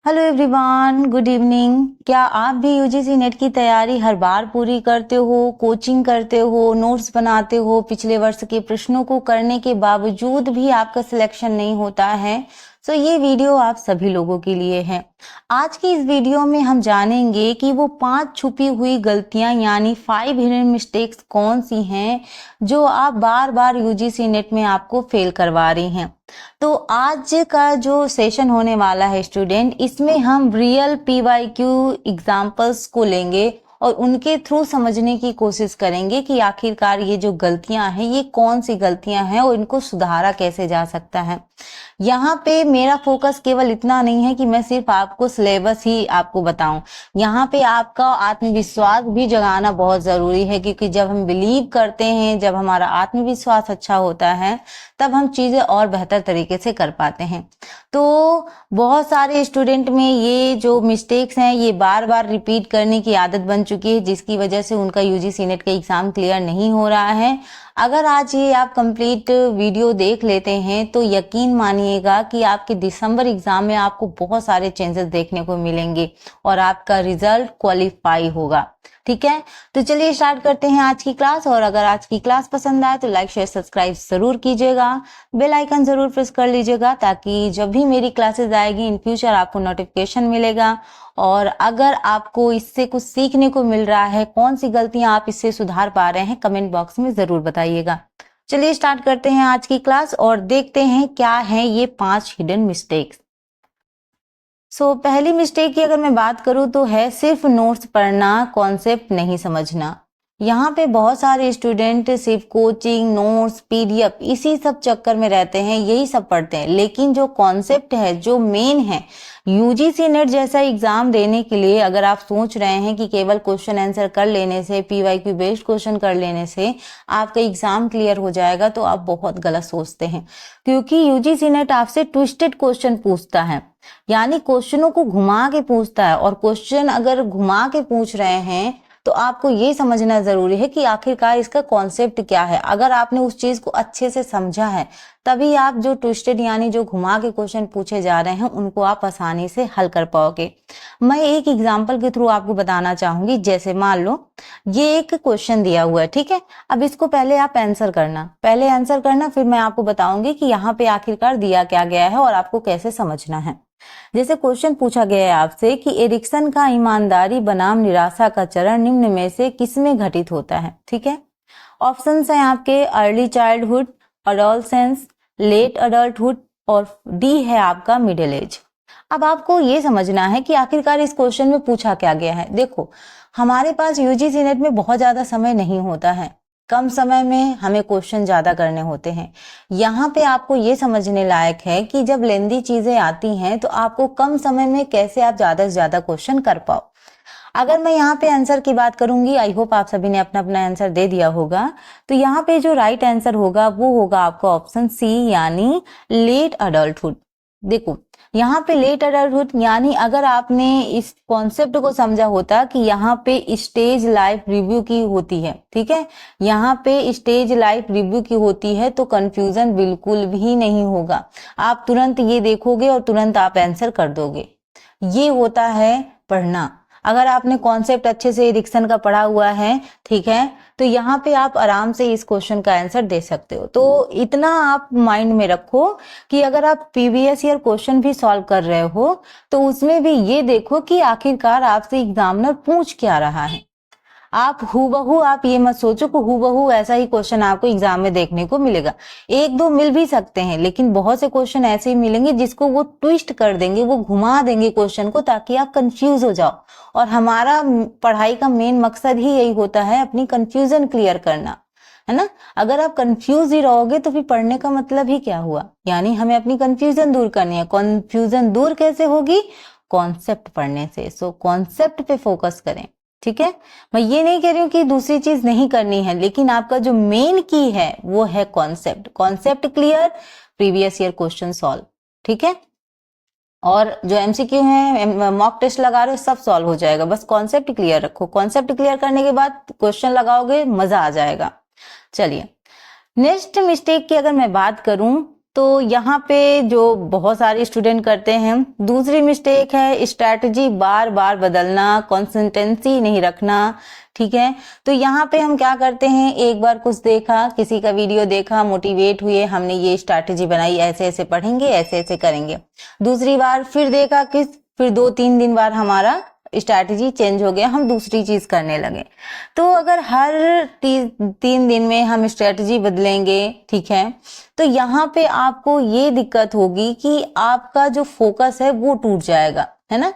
Hello everyone, good evening. क्या आप भी यूजीसी नेट की तैयारी हर बार पूरी करते हो, कोचिंग करते हो, नोट्स बनाते हो, पिछले वर्ष के प्रश्नों को करने के बावजूद भी आपका सिलेक्शन नहीं होता है? तो ये वीडियो आप सभी लोगों के लिए है। आज की इस वीडियो में हम जानेंगे कि वो 5 छुपी हुई गलतियां यानी 5 हिडन मिस्टेक्स कौन सी हैं जो आप बार बार यूजीसी नेट में आपको फेल करवा रही हैं। तो आज का जो सेशन होने वाला है स्टूडेंट, इसमें हम रियल पीवाईक्यू एग्जाम्पल्स को लेंगे और उनके थ्रू समझने की कोशिश करेंगे कि आखिरकार ये जो गलतियां हैं ये कौन सी गलतियां हैं और इनको सुधारा कैसे जा सकता है। यहाँ पे मेरा फोकस केवल इतना नहीं है कि मैं सिर्फ आपको सिलेबस ही आपको बताऊं, यहाँ पे आपका आत्मविश्वास भी जगाना बहुत जरूरी है, क्योंकि जब हम बिलीव करते हैं, जब हमारा आत्मविश्वास अच्छा होता है, तब हम चीजें और बेहतर तरीके से कर पाते हैं। तो बहुत सारे स्टूडेंट में ये जो मिस्टेक्स हैं ये बार बार रिपीट करने की आदत बन चुकी है, जिसकी वजह से उनका यूजीसी नेट का एग्जाम क्लियर नहीं हो रहा है। अगर आज ये आप कंप्लीट वीडियो देख लेते हैं तो यकीन मानिएगा कि आपके दिसंबर एग्जाम में आपको बहुत सारे चेंजेस देखने को मिलेंगे और आपका रिजल्ट क्वालिफाई होगा। ठीक है, तो चलिए स्टार्ट करते हैं आज की क्लास। और अगर आज की क्लास पसंद आए तो लाइक शेयर सब्सक्राइब जरूर कीजिएगा, बेल आइकन जरूर प्रेस कर लीजिएगा, ताकि जब भी मेरी क्लासेस आएगी इन फ्यूचर आपको नोटिफिकेशन मिलेगा। और अगर आपको इससे कुछ सीखने को मिल रहा है, कौन सी गलतियां आप इससे सुधार पा रहे हैं, कमेंट बॉक्स में जरूर बताइएगा। चलिए स्टार्ट करते हैं आज की क्लास और देखते हैं क्या है ये 5 हिडन मिस्टेक्स। पहली मिस्टेक की अगर मैं बात करूं तो है सिर्फ नोट्स पढ़ना, कॉन्सेप्ट नहीं समझना। यहाँ पे बहुत सारे स्टूडेंट सिर्फ कोचिंग, नोट्स, पीडीएफ इसी सब चक्कर में रहते हैं, यही सब पढ़ते हैं, लेकिन जो कॉन्सेप्ट है, जो मेन है, यूजीसी नेट जैसा एग्जाम देने के लिए अगर आप सोच रहे हैं कि केवल क्वेश्चन आंसर कर लेने से, पीवाईक्यू बेस्ड क्वेश्चन कर लेने से आपका एग्जाम क्लियर हो जाएगा, तो आप बहुत गलत सोचते हैं। क्योंकि यूजीसी नेट आपसे ट्विस्टेड क्वेश्चन पूछता है, यानी क्वेश्चनों को घुमा के पूछता है। और क्वेश्चन अगर घुमा के पूछ रहे हैं तो आपको ये समझना जरूरी है कि आखिरकार इसका कॉन्सेप्ट क्या है। अगर आपने उस चीज को अच्छे से समझा है तभी आप जो ट्विस्टेड यानी जो घुमा के क्वेश्चन पूछे जा रहे हैं उनको आप आसानी से हल कर पाओगे। मैं एक एग्जांपल के थ्रू आपको बताना चाहूंगी। जैसे मान लो ये एक क्वेश्चन दिया हुआ है, ठीक है। अब इसको पहले आप आंसर करना, फिर मैं आपको बताऊंगी कि यहाँ पे आखिरकार दिया क्या गया है और आपको कैसे समझना है। जैसे क्वेश्चन पूछा गया है आपसे कि एरिक्सन का ईमानदारी बनाम निराशा का चरण निम्न में से किसमें घटित होता है, ठीक है। ऑप्शंस हैं आपके early childhood, adolescence, late adulthood और डी है आपका मिडिल एज। अब आपको ये समझना है कि आखिरकार इस क्वेश्चन में पूछा क्या गया है। देखो, हमारे पास यूजीसी नेट में बहुत ज्यादा समय नहीं होता है, कम समय में हमें क्वेश्चन ज्यादा करने होते हैं। यहाँ पे आपको ये समझने लायक है कि जब लेंदी चीजें आती हैं तो आपको कम समय में कैसे आप ज्यादा से ज्यादा क्वेश्चन कर पाओ। अगर मैं यहाँ पे आंसर की बात करूंगी, आई होप आप सभी ने अपना अपना आंसर दे दिया होगा, तो यहाँ पे जो राइट आंसर होगा वो होगा आपका ऑप्शन सी, यानी लेट अडल्टहुड। देखो यहाँ पे लेट अडल्टहुड यानी अगर आपने इस कॉन्सेप्ट को समझा होता कि यहाँ पे स्टेज लाइफ रिव्यू की होती है, ठीक है, यहाँ पे स्टेज लाइफ रिव्यू की होती है, तो कंफ्यूजन बिल्कुल भी नहीं होगा। आप तुरंत ये देखोगे और तुरंत आप आंसर कर दोगे। ये होता है पढ़ना। अगर आपने कॉन्सेप्ट अच्छे से एरिक्सन का पढ़ा हुआ है, ठीक है, तो यहाँ पे आप आराम से इस क्वेश्चन का आंसर दे सकते हो। तो इतना आप माइंड में रखो कि अगर आप प्रीवियस ईयर क्वेश्चन भी सॉल्व कर रहे हो तो उसमें भी ये देखो कि आखिरकार आपसे एग्जामिनर पूछ क्या रहा है। आप हूबहू आप ये मत सोचो कि हूबहू ऐसा ही क्वेश्चन आपको एग्जाम में देखने को मिलेगा। एक दो मिल भी सकते हैं, लेकिन बहुत से क्वेश्चन ऐसे ही मिलेंगे जिसको वो ट्विस्ट कर देंगे, वो घुमा देंगे क्वेश्चन को, ताकि आप कंफ्यूज हो जाओ। और हमारा पढ़ाई का मेन मकसद ही यही होता है, अपनी कंफ्यूजन क्लियर करना, है ना। अगर आप कंफ्यूज ही रहोगे तो फिर पढ़ने का मतलब ही क्या हुआ। यानी हमें अपनी कंफ्यूजन दूर करनी है। कंफ्यूजन दूर कैसे होगी? कॉन्सेप्ट पढ़ने से। सो कॉन्सेप्ट पे फोकस करें, ठीक है। मैं ये नहीं कह रही हूँ कि दूसरी चीज नहीं करनी है, लेकिन आपका जो मेन की है वो है concept clear, previous year question solve, ठीक है। और जो एमसीक्यू है, मॉक टेस्ट लगा रहे हो, सब सॉल्व हो जाएगा। बस कॉन्सेप्ट क्लियर रखो। कॉन्सेप्ट क्लियर करने के बाद क्वेश्चन लगाओगे, मजा आ जाएगा। चलिए नेक्स्ट मिस्टेक की अगर मैं बात करूं तो यहाँ पे जो बहुत सारे स्टूडेंट करते हैं, दूसरी मिस्टेक है स्ट्रैटेजी बार बार बदलना, कंसिस्टेंसी नहीं रखना। ठीक है, तो यहाँ पे हम क्या करते हैं, एक बार कुछ देखा, किसी का वीडियो देखा, मोटिवेट हुए, हमने ये स्ट्रैटेजी बनाई, ऐसे ऐसे पढ़ेंगे, ऐसे ऐसे करेंगे। दूसरी बार फिर देखा फिर 2-3 दिन बाद हमारा स्ट्रैटेजी चेंज हो गया, हम दूसरी चीज करने लगे। तो अगर हर 3 दिन में हम स्ट्रैटेजी बदलेंगे, ठीक है, तो यहाँ पे आपको ये दिक्कत होगी कि आपका जो फोकस है वो टूट जाएगा, है ना।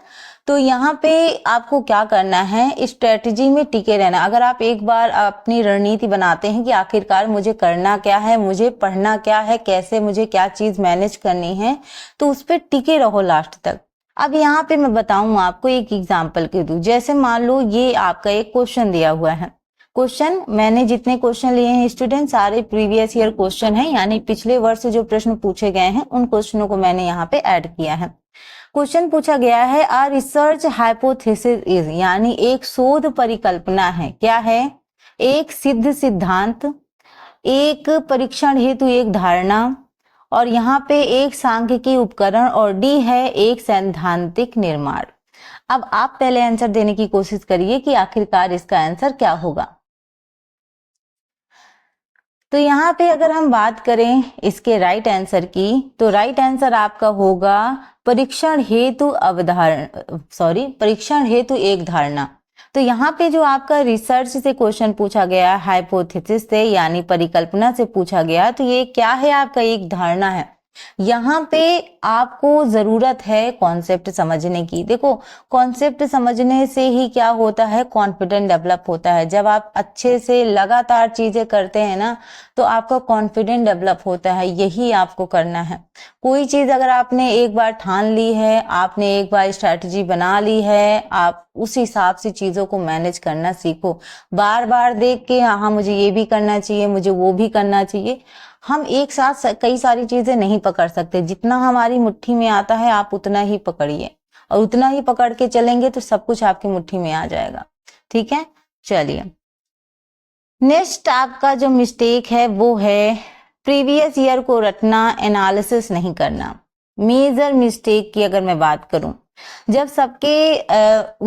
तो यहाँ पे आपको क्या करना है, स्ट्रैटेजी में टिके रहना। अगर आप एक बार अपनी रणनीति बनाते हैं कि आखिरकार मुझे करना क्या है, मुझे पढ़ना क्या है, कैसे मुझे क्या चीज मैनेज करनी है, तो उस पर टिके रहो लास्ट तक। अब यहाँ पे मैं बताऊं आपको, एक एग्जाम्पल के दूं। जैसे मान लो ये आपका एक क्वेश्चन दिया हुआ है। क्वेश्चन मैंने जितने क्वेश्चन लिए हैं स्टूडेंट, सारे प्रीवियस ईयर क्वेश्चन हैं, यानी पिछले वर्ष जो प्रश्न पूछे गए हैं उन क्वेश्चनों को मैंने यहाँ पे ऐड किया है। क्वेश्चन पूछा गया है, आ रिसर्च हाइपोथेसिस इज, यानी एक शोध परिकल्पना है। क्या है? एक सिद्ध सिद्धांत, एक परीक्षण हेतु एक धारणा, और यहाँ पे एक सांख्यिकी उपकरण, और डी है एक सैद्धांतिक निर्माण। अब आप पहले आंसर देने की कोशिश करिए कि आखिरकार इसका आंसर क्या होगा। तो यहाँ पे अगर हम बात करें इसके राइट आंसर की, तो राइट आंसर आपका होगा परीक्षण हेतु एक धारणा। तो यहाँ पे जो आपका रिसर्च से क्वेश्चन पूछा गया, हाइपोथेसिस से यानी परिकल्पना से पूछा गया, तो ये क्या है, आपका एक धारणा है। यहाँ पे आपको जरूरत है कॉन्सेप्ट समझने की। देखो, कॉन्सेप्ट समझने से ही क्या होता है, कॉन्फिडेंस डेवलप होता है। जब आप अच्छे से लगातार चीजें करते हैं ना, तो आपका कॉन्फिडेंस डेवलप होता है। यही आपको करना है। कोई चीज अगर आपने एक बार ठान ली है, आपने एक बार स्ट्रैटेजी बना ली है, आप उस हिसाब से चीजों को मैनेज करना सीखो। बार बार देख के हाँ मुझे ये भी करना चाहिए, मुझे वो भी करना चाहिए, हम एक साथ कई सारी चीजें नहीं पकड़ सकते। जितना हमारी मुट्ठी में आता है आप उतना ही पकड़िए, और उतना ही पकड़ के चलेंगे तो सब कुछ आपकी मुट्ठी में आ जाएगा। ठीक है, चलिए नेक्स्ट आपका जो मिस्टेक है वो है प्रीवियस ईयर को रटना, एनालिसिस नहीं करना। मेजर मिस्टेक की अगर मैं बात करूं, जब सबके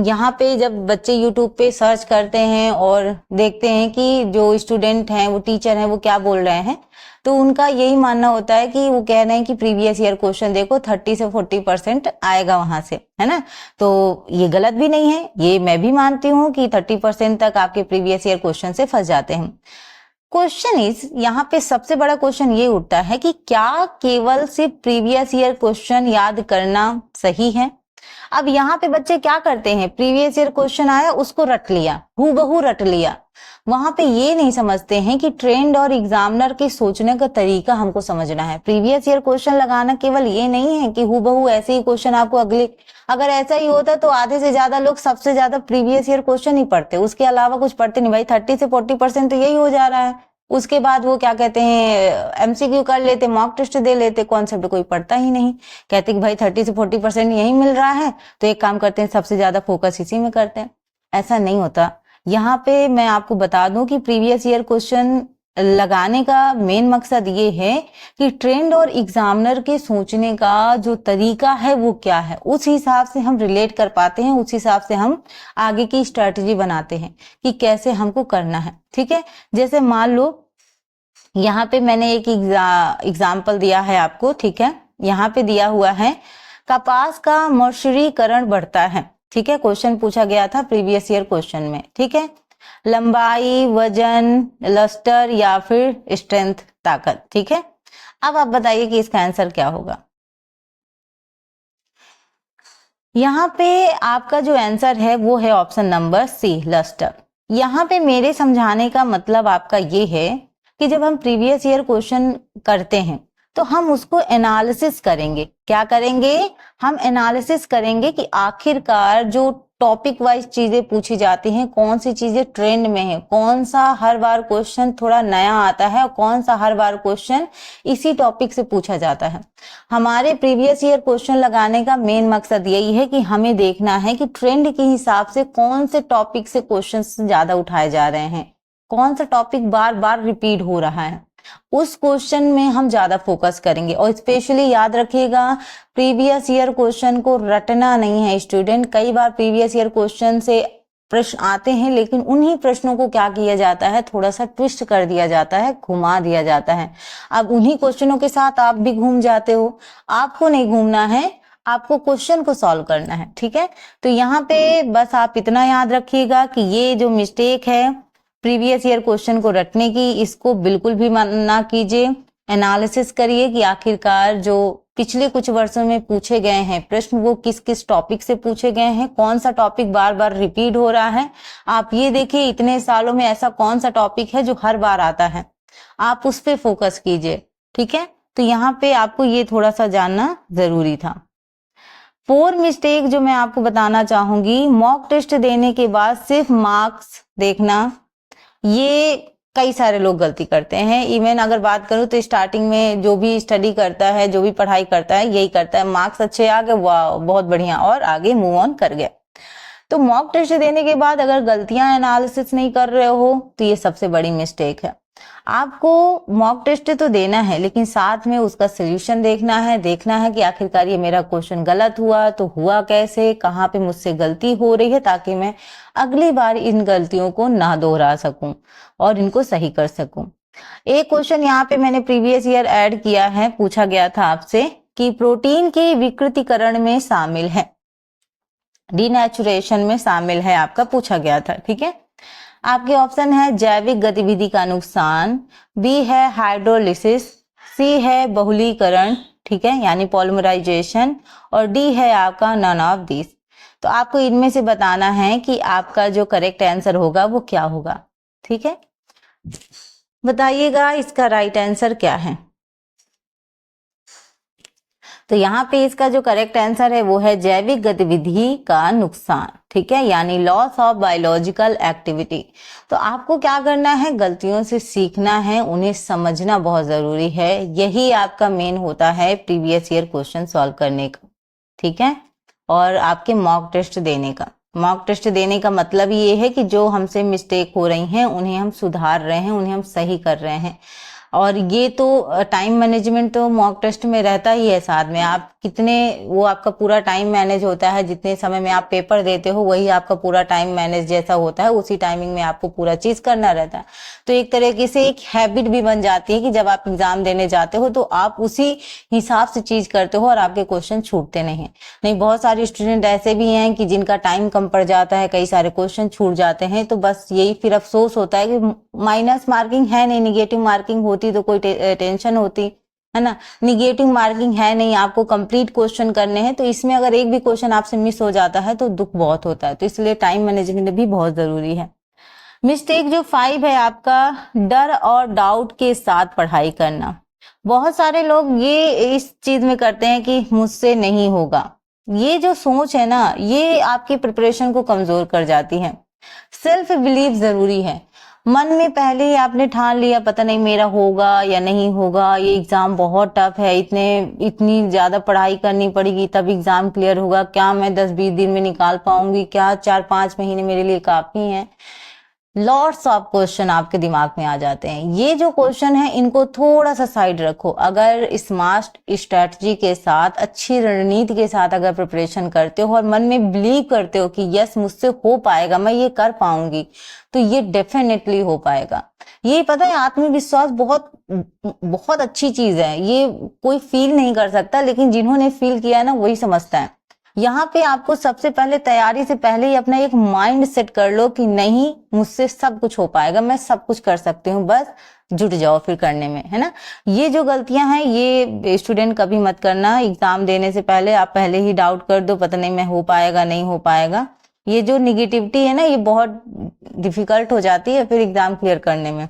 यहाँ पे जब बच्चे यूट्यूब पे सर्च करते हैं और देखते हैं कि जो स्टूडेंट हैं, वो टीचर हैं, वो क्या बोल रहे हैं, तो उनका यही मानना होता है कि वो कह रहे हैं कि प्रीवियस ईयर क्वेश्चन देखो 30 से 40% आएगा वहां से, है ना। तो ये गलत भी नहीं है, ये मैं भी मानती हूँ कि 30% तक आपके प्रीवियस ईयर क्वेश्चन से फंस जाते हैं। क्वेश्चन इज, यहाँ पे सबसे बड़ा क्वेश्चन ये उठता है कि क्या केवल सिर्फ प्रीवियस ईयर क्वेश्चन याद करना सही है। अब यहाँ पे बच्चे क्या करते हैं, प्रीवियस ईयर क्वेश्चन आया उसको रट लिया, हूबहू रट लिया। वहां पे ये नहीं समझते हैं कि ट्रेंड और एग्जामिनर के सोचने का तरीका हमको समझना है। प्रीवियस ईयर क्वेश्चन लगाना केवल ये नहीं है कि हूबहू ऐसे ही क्वेश्चन आपको अगले, अगर ऐसा ही होता तो आधे से ज्यादा लोग सबसे ज्यादा प्रीवियस ईयर क्वेश्चन ही पढ़ते, उसके अलावा कुछ पढ़ते नहीं। भाई 30 से 40% तो यही हो जा रहा है। उसके बाद वो क्या कहते हैं, एमसीक्यू कर लेते, मॉक टेस्ट दे लेते, कॉन्सेप्ट कोई पढ़ता ही नहीं। कहते कि भाई 30 से 40% यही मिल रहा है, तो एक काम करते हैं सबसे ज्यादा फोकस इसी में करते हैं। ऐसा नहीं होता। यहाँ पे मैं आपको बता दूं कि प्रीवियस ईयर क्वेश्चन लगाने का मेन मकसद ये है कि ट्रेंड और एग्जामिनर के सोचने का जो तरीका है वो क्या है, उस हिसाब से हम रिलेट कर पाते हैं, उस हिसाब से हम आगे की स्ट्रेटजी बनाते हैं कि कैसे हमको करना है। ठीक है, जैसे मान लो यहाँ पे मैंने एक एग्जाम्पल दिया है आपको। ठीक है, यहाँ पे दिया हुआ है कपास का मर्सरीकरण बढ़ता है। ठीक है, क्वेश्चन पूछा गया था प्रीवियस ईयर क्वेश्चन में। ठीक है, लंबाई, वजन, लस्टर या फिर स्ट्रेंथ, ताकत। ठीक है, अब आप बताइए कि इसका आंसर क्या होगा। यहाँ पे आपका जो आंसर है वो है ऑप्शन नंबर सी, लस्टर। यहाँ पे मेरे समझाने का मतलब आपका ये है कि जब हम प्रीवियस ईयर क्वेश्चन करते हैं तो हम उसको एनालिसिस करेंगे। क्या करेंगे, हम एनालिसिस करेंगे कि आखिरकार जो टॉपिक वाइज चीजें पूछी जाती हैं, कौन सी चीजें ट्रेंड में है, कौन सा हर बार क्वेश्चन थोड़ा नया आता है और कौन सा हर बार क्वेश्चन इसी टॉपिक से पूछा जाता है। हमारे प्रीवियस ईयर क्वेश्चन लगाने का मेन मकसद यही है कि हमें देखना है कि ट्रेंड के हिसाब से कौन से टॉपिक से क्वेश्चन ज्यादा उठाए जा रहे हैं, कौन सा टॉपिक बार बार रिपीट हो रहा है। उस क्वेश्चन में हम ज्यादा फोकस करेंगे। और स्पेशली याद रखिएगा, प्रीवियस ईयर क्वेश्चन को रटना नहीं है स्टूडेंट। कई बार प्रीवियस ईयर क्वेश्चन से प्रश्न आते हैं, लेकिन उन्हीं प्रश्नों को क्या किया जाता है, थोड़ा सा ट्विस्ट कर दिया जाता है, घुमा दिया जाता है। अब उन्हीं क्वेश्चनों के साथ आप भी घूम जाते हो। आपको नहीं घूमना है, आपको क्वेश्चन को सॉल्व करना है, ठीक है। तो यहाँ पे बस आप इतना याद रखिएगा कि ये जो मिस्टेक है प्रीवियस ईयर क्वेश्चन को रटने की, इसको बिल्कुल भी ना कीजिए। एनालिसिस करिए कि आखिरकार जो पिछले कुछ वर्षों में पूछे गए हैं प्रश्न वो किस किस टॉपिक से पूछे गए हैं, कौन सा टॉपिक बार बार रिपीट हो रहा है। आप ये देखिए इतने सालों में ऐसा कौन सा टॉपिक है जो हर बार आता है, आप उस पे फोकस कीजिए, ठीक है। तो यहाँ पे आपको ये थोड़ा सा जानना जरूरी था। 4 मिस्टेक जो मैं आपको बताना चाहूंगी, मॉक टेस्ट देने के बाद सिर्फ मार्क्स देखना, ये कई सारे लोग गलती करते हैं। इवन अगर बात करूं तो स्टार्टिंग में जो भी स्टडी करता है, जो भी पढ़ाई करता है, यही करता है, मार्क्स अच्छे आ गए, वाह बहुत बढ़िया, और आगे मूव ऑन कर गया। तो मॉक टेस्ट देने के बाद अगर गलतियां एनालिसिस नहीं कर रहे हो तो ये सबसे बड़ी मिस्टेक है। आपको मॉक टेस्ट तो देना है, लेकिन साथ में उसका सोल्यूशन देखना है कि आखिरकार ये मेरा क्वेश्चन गलत हुआ तो हुआ कैसे, कहाँ पे मुझसे गलती हो रही है, ताकि मैं अगली बार इन गलतियों को ना दोहरा सकूं और इनको सही कर सकूं। एक क्वेश्चन यहाँ पे मैंने प्रीवियस ईयर ऐड किया है, पूछा गया था आपसे कि प्रोटीन की विकृतीकरण में शामिल है, डीनेचुरेशन में शामिल है, आपका पूछा गया था, ठीक है। आपके ऑप्शन है जैविक गतिविधि का नुकसान, बी है हाइड्रोलिसिस, सी है बहुलीकरण, ठीक है, यानी पॉलीमराइजेशन, और डी है आपका नन ऑफ दिस। तो आपको इनमें से बताना है कि आपका जो करेक्ट आंसर होगा वो क्या होगा, ठीक है। बताइएगा इसका राइट आंसर क्या है। तो यहाँ पे इसका जो करेक्ट आंसर है वो है जैविक गतिविधि का नुकसान, ठीक है, यानी लॉस ऑफ बायोलॉजिकल एक्टिविटी। तो आपको क्या करना है, गलतियों से सीखना है, उन्हें समझना बहुत जरूरी है। यही आपका मेन होता है प्रीवियस ईयर क्वेश्चन सॉल्व करने का, ठीक है, और आपके मॉक टेस्ट देने का। मॉक टेस्ट देने का मतलब ये है कि जो हमसे मिस्टेक हो रही हैं उन्हें हम सुधार रहे हैं, उन्हें हम सही कर रहे हैं। और ये तो टाइम मैनेजमेंट तो मॉक टेस्ट में रहता ही है साथ में। आप कितने, वो आपका पूरा टाइम मैनेज होता है, जितने समय में आप पेपर देते हो वही आपका पूरा टाइम मैनेज जैसा होता है, उसी टाइमिंग में आपको पूरा चीज करना रहता है। तो एक तरीके से एक हैबिट भी बन जाती है कि जब आप एग्जाम देने जाते हो तो आप उसी हिसाब से चीज करते हो और आपके क्वेश्चन छूटते नहीं। बहुत सारे स्टूडेंट ऐसे भी हैं कि जिनका टाइम कम पड़ जाता है, कई सारे क्वेश्चन छूट जाते हैं, तो बस यही फिर अफसोस होता है कि माइनस मार्किंग है नहीं, निगेटिव मार्किंग होती तो कोई टेंशन होती है ना। निगेटिव मार्किंग है नहीं, आपको कंप्लीट क्वेश्चन करने हैं, तो इसमें अगर एक भी क्वेश्चन आपसे मिस हो जाता है तो दुख बहुत होता है। तो इसलिए टाइम मैनेजमेंट भी बहुत जरूरी है। मिस्टेक जो 5 है आपका, डर और डाउट के साथ पढ़ाई करना। बहुत सारे लोग ये इस चीज में करते हैं कि मुझसे नहीं होगा। ये जो सोच है ना, ये आपकी प्रिपरेशन को कमजोर कर जाती है। सेल्फ बिलीव जरूरी है। मन में पहले ही आपने ठान लिया पता नहीं मेरा होगा या नहीं होगा, ये एग्जाम बहुत टफ है, इतनी ज्यादा पढ़ाई करनी पड़ेगी तब एग्जाम क्लियर होगा, क्या मैं 10-20 दिन में निकाल पाऊंगी, क्या 4-5 महीने मेरे लिए काफी हैं। लॉट्स ऑफ क्वेश्चन आपके दिमाग में आ जाते हैं। ये जो क्वेश्चन है इनको थोड़ा सा साइड रखो। अगर स्मार्ट स्ट्रेटजी के साथ, अच्छी रणनीति के साथ अगर प्रिपरेशन करते हो और मन में बिलीव करते हो कि यस मुझसे हो पाएगा, मैं ये कर पाऊंगी, तो ये डेफिनेटली हो पाएगा। ये पता है आत्मविश्वास बहुत बहुत अच्छी चीज है, ये कोई फील नहीं कर सकता, लेकिन जिन्होंने फील किया है ना वही समझता है। यहाँ पे आपको सबसे पहले तैयारी से पहले ही अपना एक माइंड सेट कर लो कि नहीं मुझसे सब कुछ हो पाएगा, मैं सब कुछ कर सकती हूँ, बस जुट जाओ फिर करने में, है ना। ये जो गलतियां हैं ये स्टूडेंट कभी मत करना। एग्जाम देने से पहले आप पहले ही डाउट कर दो पता नहीं मैं हो पाएगा नहीं हो पाएगा। ये जो निगेटिविटी है ना ये बहुत डिफिकल्ट हो जाती है फिर एग्जाम क्लियर करने में,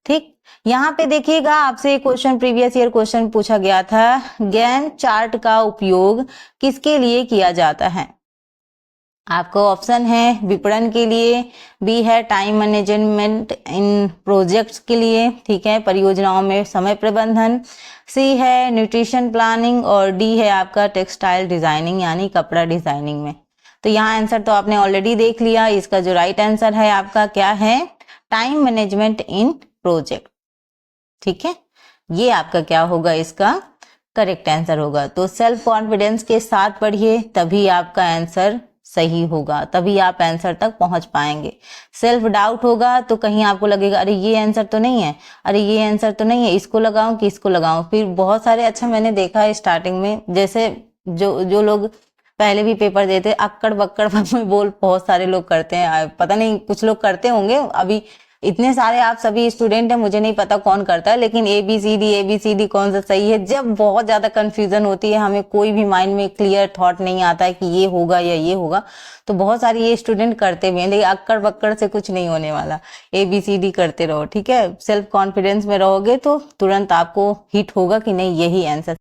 ठीक। यहाँ पे देखिएगा आपसे क्वेश्चन, प्रीवियस ईयर क्वेश्चन पूछा गया था, गैन चार्ट का उपयोग किसके लिए किया जाता है। आपको ऑप्शन है विपणन के लिए, बी है टाइम मैनेजमेंट इन प्रोजेक्ट्स के लिए, ठीक है, परियोजनाओं में समय प्रबंधन, सी है न्यूट्रिशन प्लानिंग, और डी है आपका टेक्सटाइल डिजाइनिंग यानी कपड़ा डिजाइनिंग में। तो यहाँ आंसर तो आपने ऑलरेडी देख लिया। इसका जो राइट आंसर है आपका क्या है, टाइम मैनेजमेंट इन प्रोजेक्ट, ठीक है। ये आपका क्या होगा, इसका करेक्ट आंसर होगा। तो सेल्फ कॉन्फिडेंस के साथ पढ़िए, तभी आपका आंसर सही होगा, तभी आप आंसर तक पहुंच पाएंगे। सेल्फ डाउट होगा तो कहीं आपको लगेगा अरे ये आंसर तो नहीं है, अरे ये आंसर तो नहीं है, इसको लगाऊं कि इसको लगाऊं। फिर बहुत सारे, अच्छा मैंने देखा है स्टार्टिंग में, जैसे जो लोग पहले भी पेपर देते अक्कड़ बक्कड़ बोल बहुत सारे लोग करते हैं, पता नहीं कुछ लोग करते होंगे, अभी इतने सारे आप सभी स्टूडेंट हैं, मुझे नहीं पता कौन करता है, लेकिन ABCD कौन सा सही है। जब बहुत ज्यादा कंफ्यूजन होती है, हमें कोई भी माइंड में क्लियर थॉट नहीं आता है कि ये होगा या ये होगा, तो बहुत सारे ये स्टूडेंट करते भी हैं, लेकिन अक्कड़ बक्कड़ से कुछ नहीं होने वाला। ABCD करते रहो, ठीक है। सेल्फ कॉन्फिडेंस में रहोगे तो तुरंत आपको हिट होगा कि नहीं यही आंसर।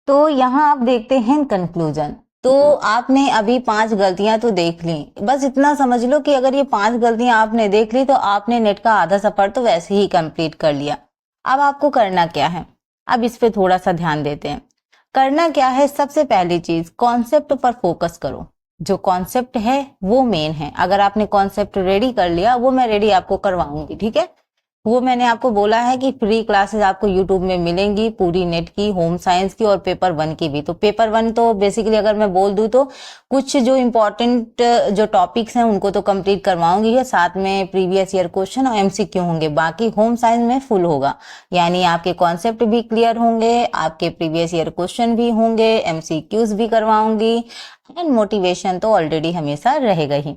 तो यहाँ आप देखते हैं कंक्लूजन। तो आपने अभी 5 गलतियां तो देख ली, बस इतना समझ लो कि अगर ये 5 गलतियां आपने देख ली तो आपने नेट का आधा सफर तो वैसे ही कंप्लीट कर लिया। अब आपको करना क्या है, अब इस पे थोड़ा सा ध्यान देते हैं। करना क्या है, सबसे पहली चीज कॉन्सेप्ट पर फोकस करो। जो कॉन्सेप्ट है वो मेन है। अगर आपने कॉन्सेप्ट रेडी कर लिया, वो मैं रेडी आपको करवाऊंगी, ठीक है। वो मैंने आपको बोला है कि फ्री क्लासेस आपको यूट्यूब में मिलेंगी, पूरी नेट की, होम साइंस की और पेपर 1 की भी। तो पेपर 1 तो बेसिकली अगर मैं बोल दूं तो कुछ जो इम्पोर्टेंट जो टॉपिक्स हैं उनको तो कंप्लीट करवाऊंगी, साथ में प्रीवियस ईयर क्वेश्चन और MCQ होंगे। बाकी होम साइंस में फुल होगा, यानी आपके कॉन्सेप्ट भी क्लियर होंगे, आपके प्रीवियस ईयर क्वेश्चन भी होंगे, MCQs भी करवाऊंगी, एंड मोटिवेशन तो ऑलरेडी हमेशा रहेगा ही।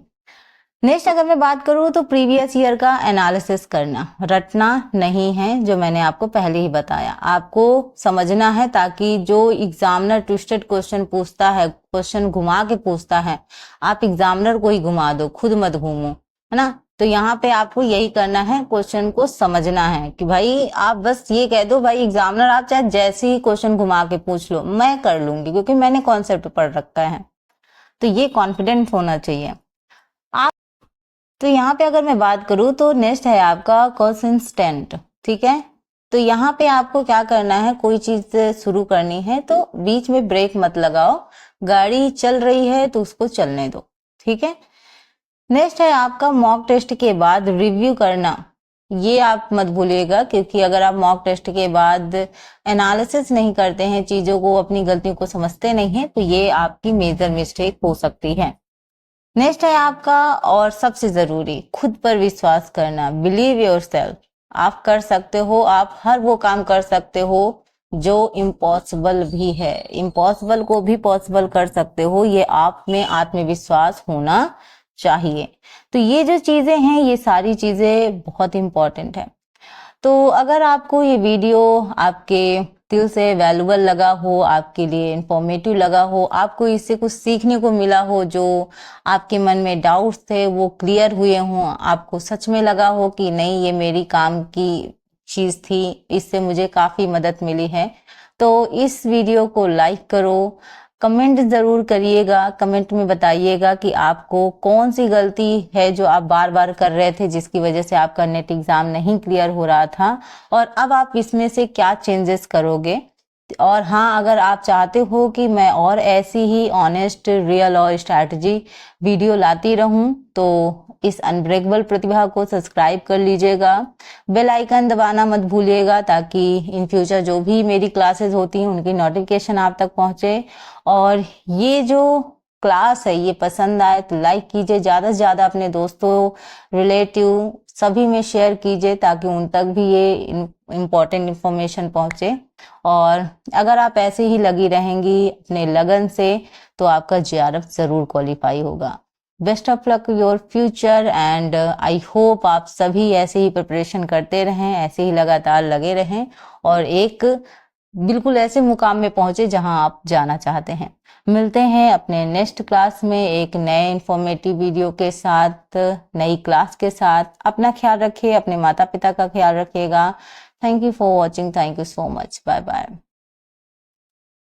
नेक्स्ट अगर मैं बात करूं तो प्रीवियस ईयर का एनालिसिस करना, रटना नहीं है, जो मैंने आपको पहले ही बताया, आपको समझना है, ताकि जो एग्जामिनर ट्विस्टेड क्वेश्चन पूछता है, क्वेश्चन घुमा के पूछता है, आप एग्जामिनर को ही घुमा दो, खुद मत घूमो, है ना। तो यहाँ पे आपको यही करना है, क्वेश्चन को समझना है कि भाई आप बस ये कह दो भाई एग्जामिनर आप चाहे जैसे ही क्वेश्चन घुमा के पूछ लो, मैं कर लूंगी क्योंकि मैंने कॉन्सेप्ट पढ़ रखा है। तो ये कॉन्फिडेंट होना चाहिए। तो यहाँ पे अगर मैं बात करूँ तो नेक्स्ट है आपका कंसिस्टेंट, ठीक है। तो यहाँ पे आपको क्या करना है, कोई चीज शुरू करनी है तो बीच में ब्रेक मत लगाओ, गाड़ी चल रही है तो उसको चलने दो, ठीक है। नेक्स्ट है आपका मॉक टेस्ट के बाद रिव्यू करना, ये आप मत भूलिएगा, क्योंकि अगर आप मॉक टेस्ट के बाद एनालिसिस नहीं करते हैं, चीजों को, अपनी गलतियों को समझते नहीं है, तो ये आपकी मेजर मिस्टेक हो सकती है। नेक्स्ट है आपका, और सबसे जरूरी, खुद पर विश्वास करना, बिलीव योरसेल्फ। आप कर सकते हो, आप हर वो काम कर सकते हो जो इम्पॉसिबल भी है, इम्पॉसिबल को भी पॉसिबल कर सकते हो, ये आप में आत्मविश्वास होना चाहिए। तो ये जो चीजें हैं, ये सारी चीजें बहुत इंपॉर्टेंट है। तो अगर आपको ये वीडियो आपके दिल से वैल्यूबल लगा हो, आपके लिए इंफॉर्मेटिव लगा हो, आपको इससे कुछ सीखने को मिला हो, जो आपके मन में डाउट्स थे वो क्लियर हुए हों, आपको सच में लगा हो कि नहीं ये मेरी काम की चीज थी, इससे मुझे काफी मदद मिली है, तो इस वीडियो को लाइक करो, कमेंट जरूर करिएगा, कमेंट में बताइएगा कि आपको कौन सी गलती है जो आप बार बार कर रहे थे, जिसकी वजह से आपका नेट एग्जाम नहीं क्लियर हो रहा था, और अब आप इसमें से क्या चेंजेस करोगे। और हाँ, अगर आप चाहते हो कि मैं और ऐसी ही ऑनेस्ट, रियल और स्ट्रैटेजी वीडियो लाती रहूं, तो इस अनब्रेकेबल प्रतिभा को सब्सक्राइब कर लीजिएगा, बेल आइकन दबाना मत भूलिएगा, ताकि इन फ्यूचर जो भी मेरी क्लासेस होती हैं उनकी नोटिफिकेशन आप तक पहुंचे। और ये जो क्लास है ये पसंद आए तो लाइक कीजिए, ज्यादा से ज्यादा अपने दोस्तों, रिलेटिव सभी में शेयर कीजिए, ताकि उन तक भी ये इम्पोर्टेंट इंफॉर्मेशन पहुंचे। और अगर आप ऐसे ही लगी रहेंगी अपने लगन से, तो आपका JRF जरूर क्वालिफाई होगा। Best of luck your future, and I hope आप सभी ऐसे ही प्रिपरेशन करते रहें, ऐसे ही लगातार लगे रहें, और एक बिल्कुल ऐसे मुकाम में पहुंचे जहां आप जाना चाहते हैं। मिलते हैं अपने नेक्स्ट क्लास में एक नए इंफॉर्मेटिव वीडियो के साथ, नई क्लास के साथ। अपना ख्याल रखिए, अपने माता पिता का ख्याल रखिएगा। Thank you for watching, thank you so much, bye bye.